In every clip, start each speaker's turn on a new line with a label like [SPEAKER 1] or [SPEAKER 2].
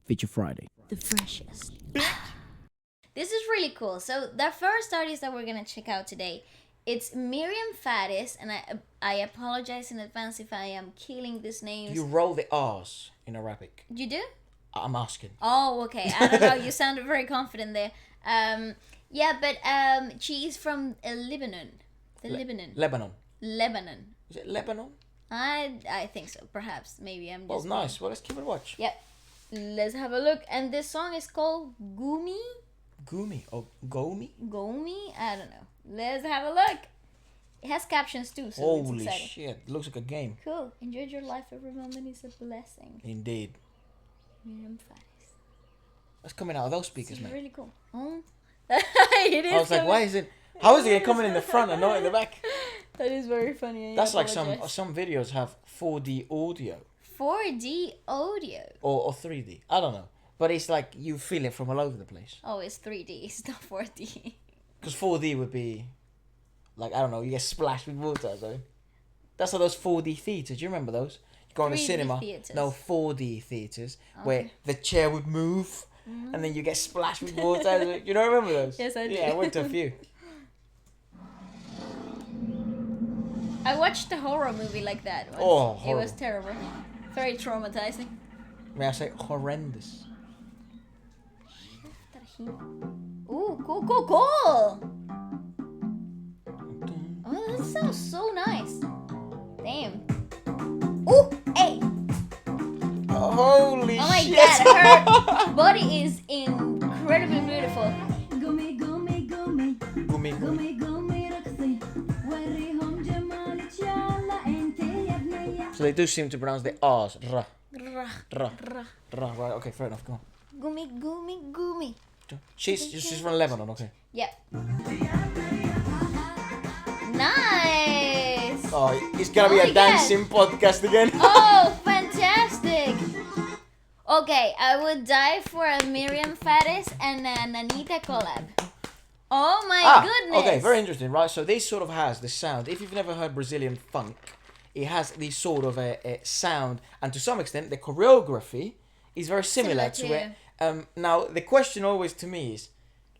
[SPEAKER 1] Feature Friday.
[SPEAKER 2] The freshest. This is really cool. So the first artist that we're gonna check out today, it's Myriam Fares, and I apologize in advance if I am killing these names.
[SPEAKER 3] You roll the R's in Arabic.
[SPEAKER 2] You do?
[SPEAKER 3] I'm asking.
[SPEAKER 2] Oh, okay. I don't know. You sounded very confident there. Yeah, but she is from Lebanon. Lebanon.
[SPEAKER 3] Lebanon. Is it Lebanon?
[SPEAKER 2] I think so. Perhaps. Maybe I'm just.
[SPEAKER 3] Well, nice. Well, let's give it a watch.
[SPEAKER 2] Yep. Let's have a look. And this song is called Goumi.
[SPEAKER 3] Goumi or Goumi?
[SPEAKER 2] Goumi? I don't know. Let's have a look. It has captions too, so
[SPEAKER 3] Holy
[SPEAKER 2] it's exciting.
[SPEAKER 3] shit. It looks like a game.
[SPEAKER 2] Cool. Enjoy your life. Every moment is a blessing.
[SPEAKER 3] Indeed.
[SPEAKER 2] Myriam Fares.
[SPEAKER 3] That's coming out of those speakers,
[SPEAKER 2] It's
[SPEAKER 3] man.
[SPEAKER 2] really cool. Oh. It is.
[SPEAKER 3] I was like, why is it... How is it coming in the front and not in the back?
[SPEAKER 2] That is very funny.
[SPEAKER 3] That's like some videos have 4D audio.
[SPEAKER 2] 4D audio.
[SPEAKER 3] Or 3D. I don't know. But it's like you feel it from all over the place.
[SPEAKER 2] Oh, it's 3D. It's not 4D.
[SPEAKER 3] Because 4D would be... Like, I don't know, you get splashed with water or something. That's how those 4D theatres, do you remember those? You go in the
[SPEAKER 2] 3D
[SPEAKER 3] cinema.
[SPEAKER 2] theatres.
[SPEAKER 3] No, 4D theatres. Where the chair would move. And then you get splashed with water. You don't remember those?
[SPEAKER 2] Yes, I do.
[SPEAKER 3] Yeah, I went to a few.
[SPEAKER 2] I watched a horror movie like that once.
[SPEAKER 3] Oh,
[SPEAKER 2] It was
[SPEAKER 3] horrible.
[SPEAKER 2] terrible. Very traumatizing.
[SPEAKER 3] May I say horrendous?
[SPEAKER 2] Ooh, cool. Oh, that sounds so nice. Damn. Ooh, hey.
[SPEAKER 3] Holy
[SPEAKER 2] Oh my
[SPEAKER 3] shit!
[SPEAKER 2] god, her body is incredibly beautiful.
[SPEAKER 3] Gumi, gumi. So they do seem to pronounce the R's. Ra, ra, ra. Right, okay, fair enough, come on.
[SPEAKER 2] Gumi.
[SPEAKER 3] She's from Lebanon, okay.
[SPEAKER 2] Yep. Nice.
[SPEAKER 3] Oh, it's gonna be
[SPEAKER 2] Oh
[SPEAKER 3] a
[SPEAKER 2] my
[SPEAKER 3] dancing podcast again.
[SPEAKER 2] Oh, fantastic. Okay, I would die for a Myriam Fares and an Anita collab. Oh my goodness.
[SPEAKER 3] Okay, very interesting, right? So this sort of has the sound. If you've never heard Brazilian funk, it has this sort of a sound, and to some extent, the choreography is very similar to it. Now, the question always to me is,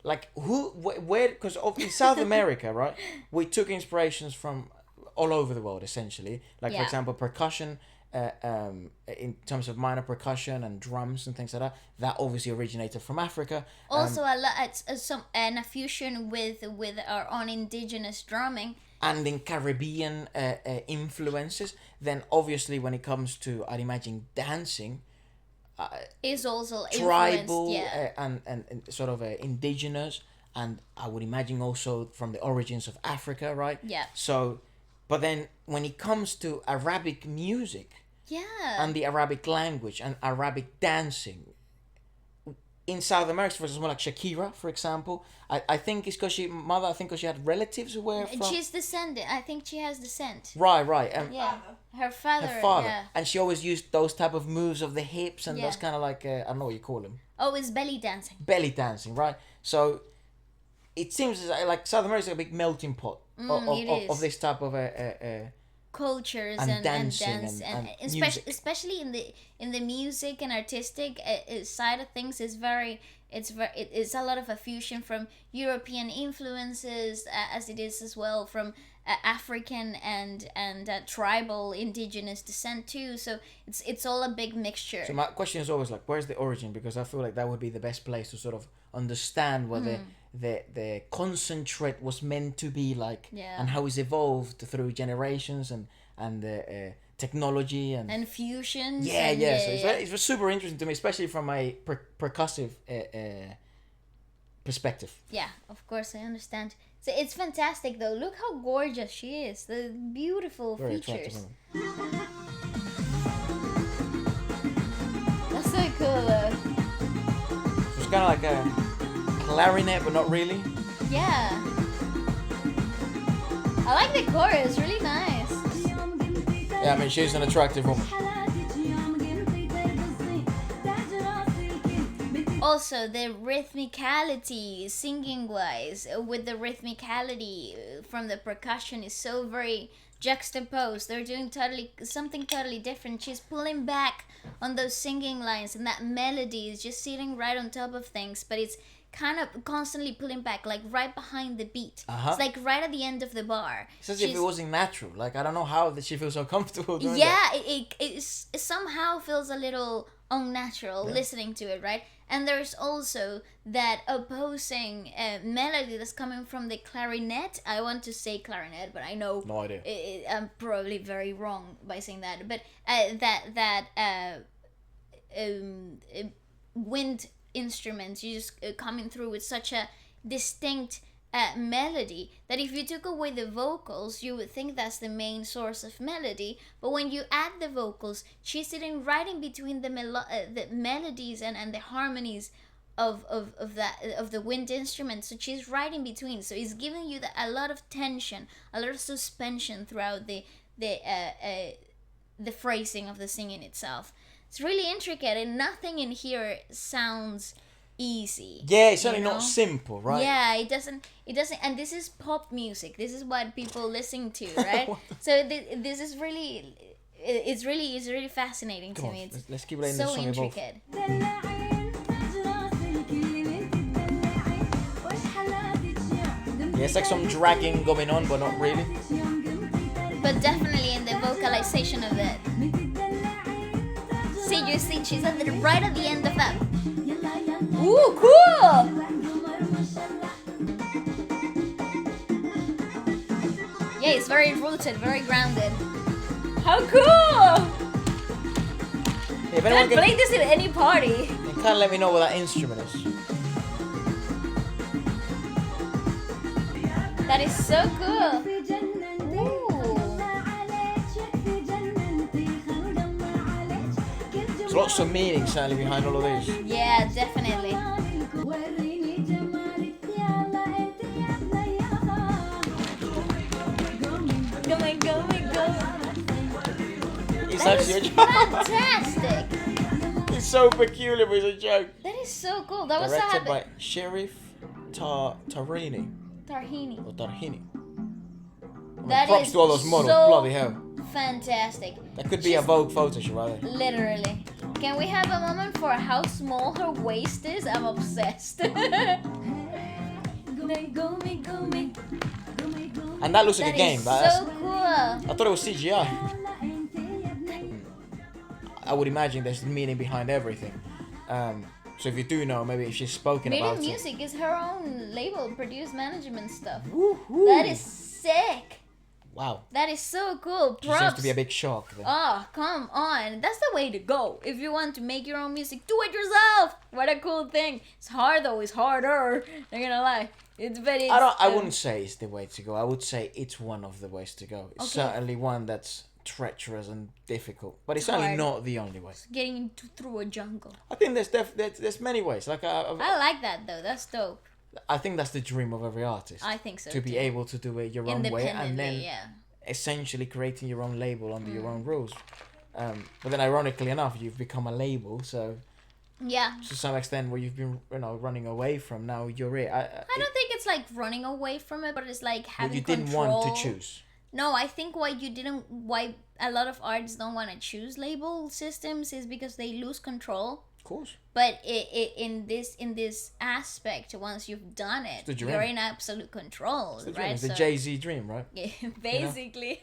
[SPEAKER 3] like, where, because in South America, right, we took inspirations from all over the world, essentially. Like, for example, percussion, in terms of minor percussion and drums and things like that obviously originated from Africa.
[SPEAKER 2] Also, a fusion with our own indigenous drumming.
[SPEAKER 3] And in Caribbean influences. Then, obviously, when it comes to, I'd imagine, dancing,
[SPEAKER 2] is also
[SPEAKER 3] tribal
[SPEAKER 2] influenced,
[SPEAKER 3] and sort of indigenous, and I would imagine also from the origins of Africa, right?
[SPEAKER 2] Yeah.
[SPEAKER 3] So, but then when it comes to Arabic music and the Arabic language and Arabic dancing in South America, for example, like Shakira, for example, I think it's because she had relatives who were from...
[SPEAKER 2] She's descendant. I think she has descent.
[SPEAKER 3] Right.
[SPEAKER 2] Yeah. Her father. Yeah.
[SPEAKER 3] And she always used those type of moves of the hips and those kind of like, I don't know what you call them.
[SPEAKER 2] Oh, it's belly dancing.
[SPEAKER 3] Belly dancing, right? So it seems like South America is a big melting pot of this type of
[SPEAKER 2] cultures
[SPEAKER 3] and
[SPEAKER 2] and
[SPEAKER 3] dancing
[SPEAKER 2] dance and
[SPEAKER 3] music.
[SPEAKER 2] especially in the music and artistic side of things is it's a lot of a fusion from European influences as it is as well from African and tribal indigenous descent too, so it's all a big mixture.
[SPEAKER 3] So my question is always like, where's the origin? Because I feel like that would be the best place to sort of understand what the concentrate was meant to be like, and how it's evolved through generations and technology and
[SPEAKER 2] fusions.
[SPEAKER 3] So it's super interesting to me, especially from a percussive perspective.
[SPEAKER 2] Yeah, of course I understand. So it's fantastic though. Look how gorgeous she is. The beautiful
[SPEAKER 3] Very
[SPEAKER 2] features.
[SPEAKER 3] attractive.
[SPEAKER 2] That's so cool though.
[SPEAKER 3] So it's kind of like a clarinet, but not really.
[SPEAKER 2] Yeah. I like the chorus. Really nice.
[SPEAKER 3] Yeah, I mean, she's an attractive woman.
[SPEAKER 2] Also, the rhythmicality, singing-wise, with the rhythmicality from the percussion is so very juxtaposed. They're doing something totally different. She's pulling back on those singing lines, and that melody is just sitting right on top of things, but it's kind of constantly pulling back, like right behind the beat. It's like right at the end of the bar.
[SPEAKER 3] It's as if it wasn't natural. Like, I don't know how that she feels so comfortable doing
[SPEAKER 2] that. It somehow feels a little unnatural listening to it, right? And there's also that opposing melody that's coming from the clarinet. I want to say clarinet, but I know
[SPEAKER 3] no idea.
[SPEAKER 2] I'm probably very wrong by saying that. But wind instruments, you just coming through with such a distinct melody that if you took away the vocals, you would think that's the main source of melody. But when you add the vocals, she's sitting right in between the melodies and the harmonies of the wind instrument. So she's right in between. So it's giving you a lot of tension, a lot of suspension throughout the phrasing of the singing itself. It's really intricate, and nothing in here sounds easy.
[SPEAKER 3] Yeah, it's certainly not simple, right?
[SPEAKER 2] Yeah, it doesn't, and this is pop music. This is what people listen to, right? So this is really, it's really fascinating to me. It's
[SPEAKER 3] let's keep letting
[SPEAKER 2] so
[SPEAKER 3] the song
[SPEAKER 2] intricate.
[SPEAKER 3] Yeah, it's like some dragging going on, but not really.
[SPEAKER 2] But definitely in the vocalization of it. See, she's right at the end of that. Ooh, cool! Yeah, it's very rooted, very grounded. How cool!
[SPEAKER 3] Yeah, if
[SPEAKER 2] I'd play this at any party.
[SPEAKER 3] You can't let me know what that instrument is.
[SPEAKER 2] That is so cool.
[SPEAKER 3] There's lots of meaning certainly behind all of these.
[SPEAKER 2] Yeah, definitely.
[SPEAKER 3] It's actually a joke.
[SPEAKER 2] Fantastic.
[SPEAKER 3] It's so peculiar, but it's a joke.
[SPEAKER 2] That is so cool. That was
[SPEAKER 3] directed by Sheriff Tarhini.
[SPEAKER 2] Tarhini.
[SPEAKER 3] Or Tarhini.
[SPEAKER 2] That
[SPEAKER 3] props
[SPEAKER 2] is
[SPEAKER 3] to all those models,
[SPEAKER 2] so
[SPEAKER 3] bloody hell.
[SPEAKER 2] Fantastic.
[SPEAKER 3] That could be a Vogue photo shoot, right?
[SPEAKER 2] Literally. Can we have a moment for how small her waist is? I'm obsessed.
[SPEAKER 3] And that looks like a game.
[SPEAKER 2] That is so cool.
[SPEAKER 3] I thought it was CGI. I would imagine there's meaning behind everything. So if you do know, maybe if she's spoken about
[SPEAKER 2] Myriam Music is her own label, produce management stuff.
[SPEAKER 3] Woo-hoo.
[SPEAKER 2] That is sick.
[SPEAKER 3] Wow.
[SPEAKER 2] That is so cool. Props.
[SPEAKER 3] It seems to be a big shock. Then.
[SPEAKER 2] Oh, come on. That's the way to go. If you want to make your own music, do it yourself. What a cool thing. It's hard though. It's harder. I'm gonna lie. It's very.
[SPEAKER 3] I wouldn't say it's the way to go. I would say it's one of the ways to go. It's certainly one that's treacherous and difficult, but it's certainly not the only way.
[SPEAKER 2] It's getting through a jungle.
[SPEAKER 3] I think there's many ways. Like
[SPEAKER 2] I like that though. That's dope.
[SPEAKER 3] I think that's the dream of every artist.
[SPEAKER 2] I think so.
[SPEAKER 3] To be able to do it your own way, and then essentially creating your own label under your own rules. But then, ironically enough, you've become a label, so
[SPEAKER 2] yeah.
[SPEAKER 3] To some extent, where you've been running away from, now you're it.
[SPEAKER 2] I don't think it's like running away from it, but it's like having
[SPEAKER 3] control. You didn't want to choose.
[SPEAKER 2] No, I think why a lot of artists don't want to choose label systems is because they lose control.
[SPEAKER 3] Of course.
[SPEAKER 2] But in this aspect, once you've done it, you're in absolute control,
[SPEAKER 3] it's the
[SPEAKER 2] right?
[SPEAKER 3] It's the Jay-Z dream, right?
[SPEAKER 2] Yeah, basically.